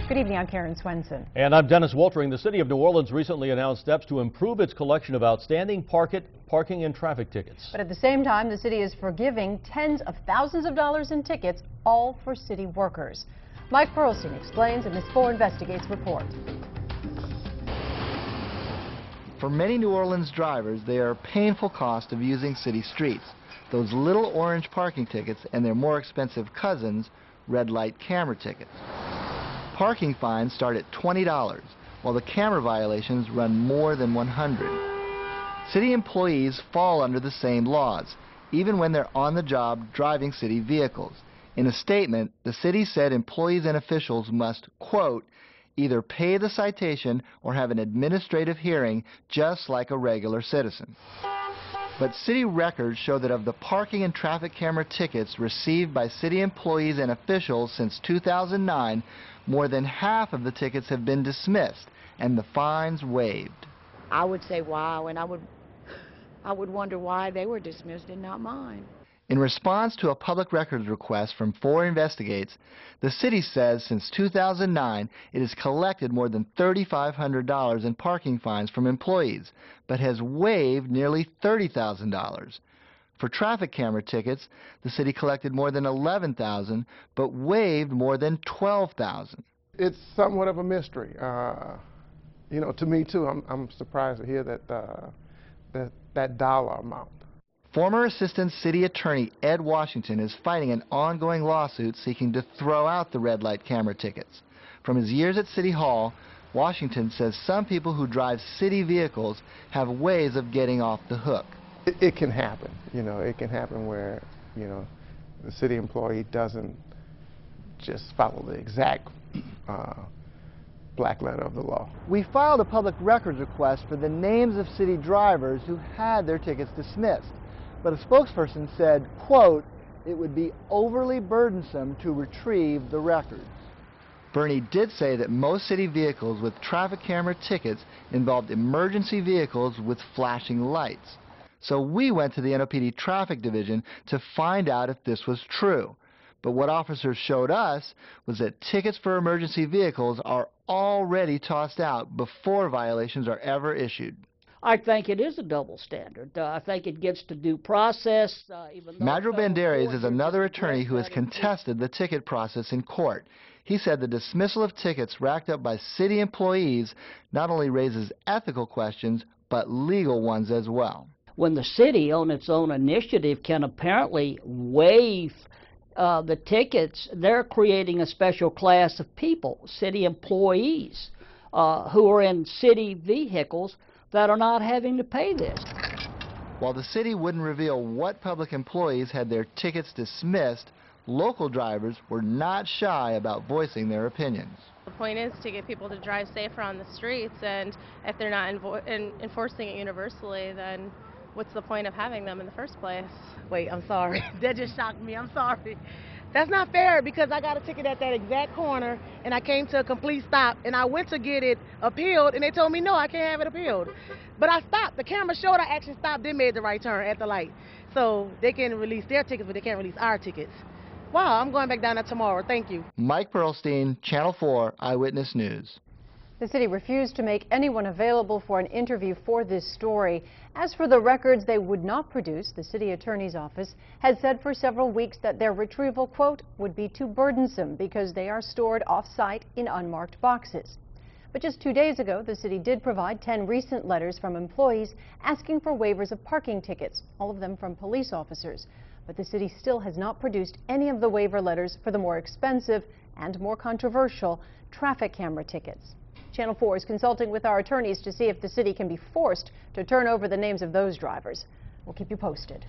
Good evening, I'm Karen Swenson. And I'm Dennis Waltering. The City of New Orleans recently announced steps to improve its collection of outstanding parking and traffic tickets. But at the same time, the city is forgiving tens of thousands of dollars in tickets, all for city workers. Mike Perlstein explains in this 4 Investigates report. For many New Orleans drivers, they are a painful cost of using city streets. Those little orange parking tickets and their more expensive cousins, red light camera tickets. Parking fines start at $20, while the camera violations run more than $100. City employees fall under the same laws, even when they're on the job driving city vehicles. In a statement, the city said employees and officials must, quote, either pay the citation or have an administrative hearing just like a regular citizen. But city records show that of the parking and traffic camera tickets received by city employees and officials since 2009, more than half of the tickets have been dismissed and the fines waived. I would say wow, and I would wonder why they were dismissed and not mine. In response to a public records request from 4 Investigates, the city says since 2009 it has collected more than $3,500 in parking fines from employees, but has waived nearly $30,000. For traffic camera tickets, the city collected more than $11,000, but waived more than $12,000. It's somewhat of a mystery. You know, to me too, I'm surprised to hear that dollar amount. Former Assistant City Attorney Ed Washington is fighting an ongoing lawsuit seeking to throw out the red light camera tickets. From his years at City Hall, Washington says some people who drive city vehicles have ways of getting off the hook. It can happen, you know, it can happen where, you know, the city employee doesn't just follow the exact black letter of the law. We filed a public records request for the names of city drivers who had their tickets dismissed. But a spokesperson said, quote, it would be overly burdensome to retrieve the records. Bernie did say that most city vehicles with traffic camera tickets involved emergency vehicles with flashing lights. So we went to the NOPD Traffic Division to find out if this was true. But what officers showed us was that tickets for emergency vehicles are already tossed out before violations are ever issued. I think it is a double standard. I think it gets to due process. Madro Banderas is another attorney who has contested the ticket process in court. He said the dismissal of tickets racked up by city employees not only raises ethical questions, but legal ones as well. When the city, on its own initiative, can apparently waive the tickets, they're creating a special class of people, city employees, who are in city vehicles that are not having to pay this. While the city wouldn't reveal what public employees had their tickets dismissed, local drivers were not shy about voicing their opinions. The point is to get people to drive safer on the streets, and if they're not enforcing it universally, then what's the point of having them in the first place? Wait, I'm sorry. That just shocked me. I'm sorry. That's not fair because I got a ticket at that exact corner and I came to a complete stop and I went to get it appealed and they told me no, I can't have it appealed. But I stopped. The camera showed I actually stopped, then made the right turn at the light. So they can release their tickets, but they can't release our tickets. Wow, I'm going back down there tomorrow. Thank you. Mike Perlstein, Channel 4 Eyewitness News. The city refused to make anyone available for an interview for this story. As for the records they would not produce, the city attorney's office has said for several weeks that their retrieval, quote, would be too burdensome because they are stored off-site in unmarked boxes. But just 2 days ago, the city did provide 10 recent letters from employees asking for waivers of parking tickets, all of them from police officers. But the city still has not produced any of the waiver letters for the more expensive and more controversial traffic camera tickets. Channel 4 is consulting with our attorneys to see if the city can be forced to turn over the names of those drivers. We'll keep you posted.